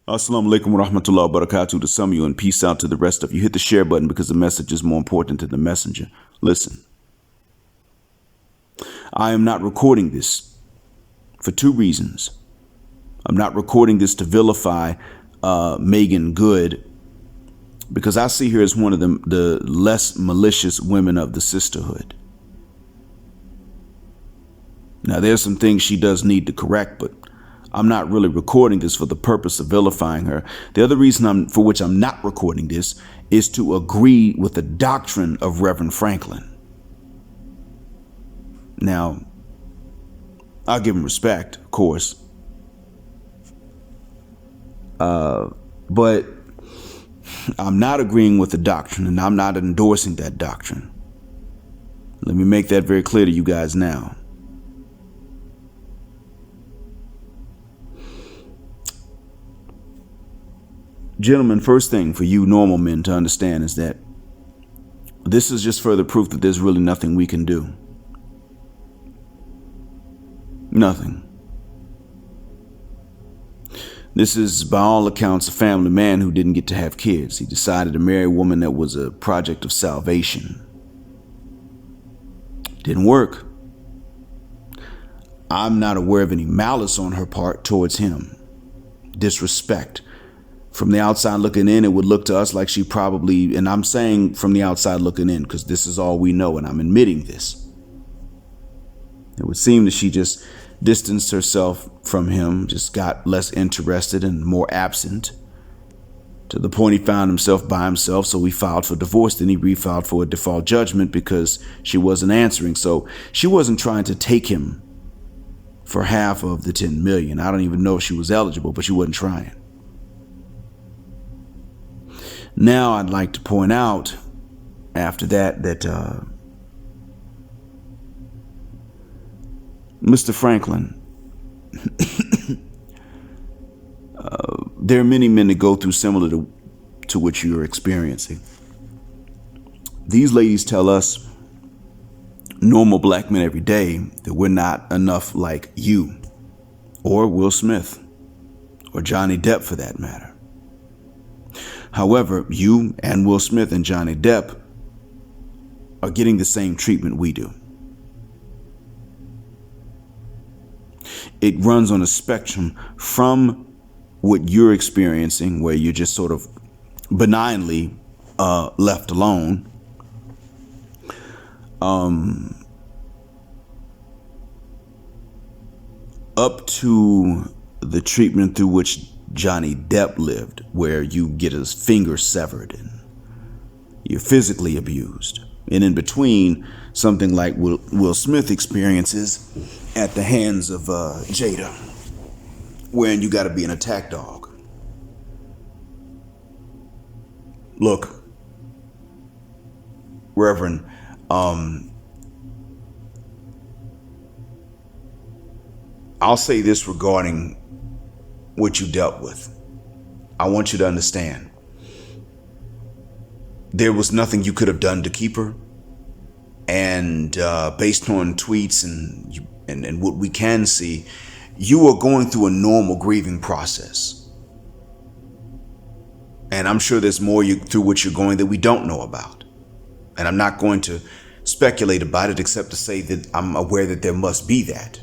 Assalamu alaikum wa rahmatullahi wa barakatuh to some of you, and peace out to the rest of you. Hit the share button because the message is more important than the messenger. Listen, I am not recording this for two reasons. I'm not recording this to vilify Megan Good because I see her as one of the less malicious women of the sisterhood. Now, there's some things she does need to correct, but I'm not really recording this for the purpose of vilifying her. The other reason for which I'm not recording this is to agree with the doctrine of Reverend Franklin. Now, I'll give him respect, of course. But I'm not agreeing with the doctrine, and I'm not endorsing that doctrine. Let me make that very clear to you guys now. Gentlemen, first thing for you normal men to understand is that this is just further proof that there's really nothing we can do. Nothing. This is, by all accounts, a family man who didn't get to have kids. He decided to marry a woman that was a project of salvation. Didn't work. I'm not aware of any malice on her part towards him. Disrespect. From the outside looking in, it would look to us like she probably, and I'm saying from the outside looking in because this is all we know and I'm admitting this. It would seem that she just distanced herself from him, just got less interested and more absent to the point he found himself by himself. So he filed for divorce. Then he refiled for a default judgment because she wasn't answering. So she wasn't trying to take him for half of the 10 million. I don't even know if she was eligible, but she wasn't trying. Now I'd like to point out after that Mr. Franklin, there are many men that go through similar to what you're experiencing. These ladies tell us, normal black men every day, that we're not enough like you or Will Smith or Johnny Depp for that matter. However, you and Will Smith and Johnny Depp are getting the same treatment we do. It runs on a spectrum from what you're experiencing, where you're just sort of benignly left alone, up to the treatment through which Johnny Depp lived, where you get his finger severed and you're physically abused. And in between, something like Will Smith experiences at the hands of Jada, wherein you got to be an attack dog. Look, Reverend, I'll say this regarding what you dealt with. I want you to understand, there was nothing you could have done to keep her. And based on tweets and what we can see, you are going through a normal grieving process. And I'm sure there's more through which you're going that we don't know about. And I'm not going to speculate about it except to say that I'm aware that there must be that.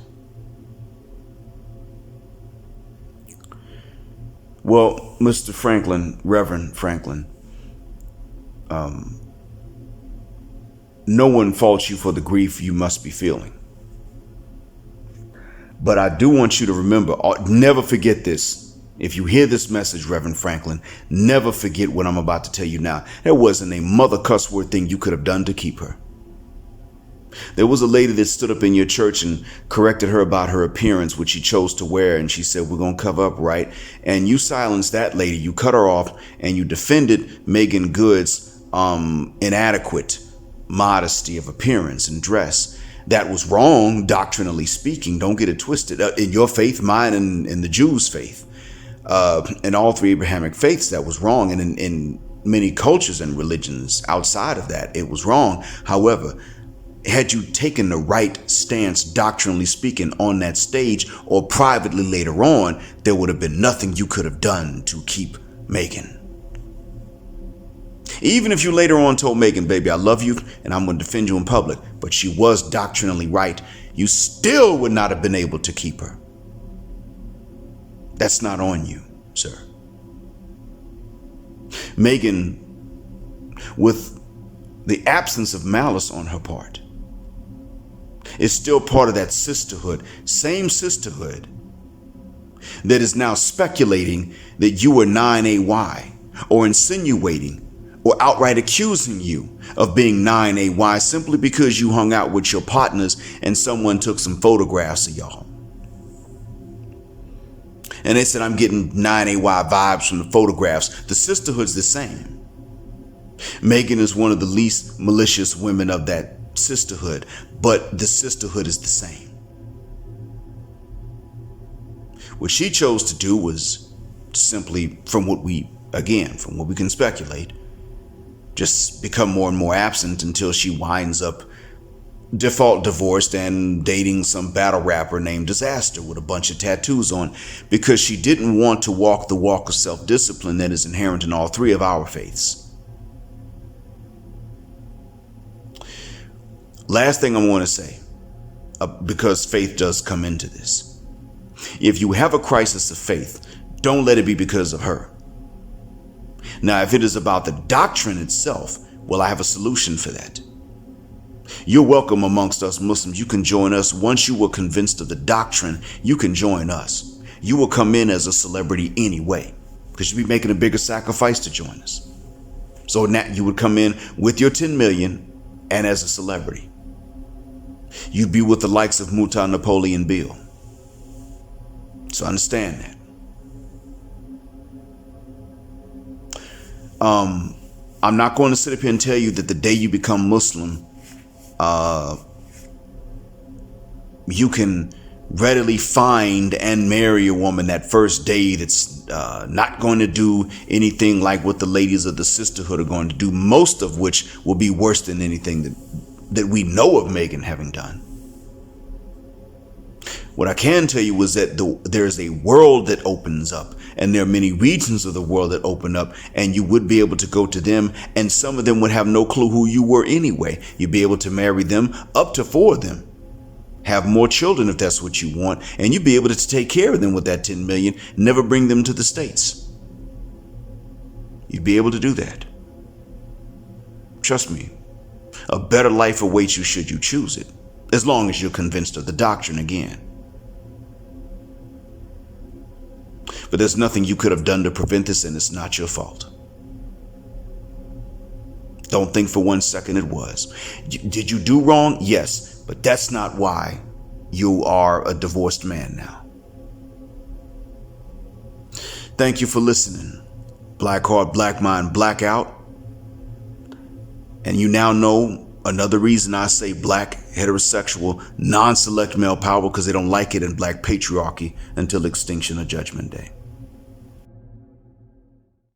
Well, Mr. Franklin, Reverend Franklin, no one faults you for the grief you must be feeling. But I do want you to remember, never forget this. If you hear this message, Reverend Franklin, never forget what I'm about to tell you now. There wasn't a mother cuss word thing you could have done to keep her. There was a lady that stood up in your church and corrected her about her appearance, which she chose to wear. And she said, we're going to cover up, right? And you silenced that lady. You cut her off and you defended Megan Good's inadequate modesty of appearance and dress. That was wrong, doctrinally speaking. Don't get it twisted. In your faith, mine, and in the Jews' faith, in all three Abrahamic faiths, that was wrong. And in many cultures and religions outside of that, it was wrong. However, had you taken the right stance, doctrinally speaking, on that stage or privately later on, there would have been nothing you could have done to keep Megan. Even if you later on told Megan, baby, I love you and I'm going to defend you in public, but she was doctrinally right, you still would not have been able to keep her. That's not on you, sir. Megan, with the absence of malice on her part, is still part of that sisterhood, same sisterhood that is now speculating that you were 9AY, or insinuating or outright accusing you of being 9AY simply because you hung out with your partners and someone took some photographs of y'all. And they said, I'm getting 9AY vibes from the photographs. The sisterhood's the same. Megan is one of the least malicious women of that sisterhood, but the sisterhood is the same. What she chose to do was simply, from what we can speculate, just become more and more absent until she winds up default divorced and dating some battle rapper named Disaster with a bunch of tattoos on, because she didn't want to walk the walk of self-discipline that is inherent in all three of our faiths. Last thing I want to say, because faith does come into this. If you have a crisis of faith, don't let it be because of her. Now, if it is about the doctrine itself, well, I have a solution for that. You're welcome amongst us Muslims. You can join us. Once you were convinced of the doctrine, you can join us. You will come in as a celebrity anyway, because you'd be making a bigger sacrifice to join us. So now you would come in with your 10 million and as a celebrity. You'd be with the likes of Muta Napoleon Bill. So understand that. I'm not going to sit up here and tell you that the day you become Muslim, you can readily find and marry a woman that first day that's not going to do anything like what the ladies of the sisterhood are going to do, most of which will be worse than anything that we know of Megan having done. What I can tell you is that there's a world that opens up, and there are many regions of the world that open up, and you would be able to go to them, and some of them would have no clue who you were anyway. You'd be able to marry them, up to 4 of them, have more children if that's what you want, and you'd be able to take care of them with that 10 million, never bring them to the States. You'd be able to do that. Trust me, a better life awaits you should you choose it, as long as you're convinced of the doctrine again. But there's nothing you could have done to prevent this, and it's not your fault. Don't think for one second it was. Did you do wrong? Yes, but that's not why you are a divorced man now. Thank you for listening. Black Heart, Black Mind, Blackout. And you now know another reason I say black, heterosexual, non-select male power, because they don't like it in black patriarchy until extinction or judgment day.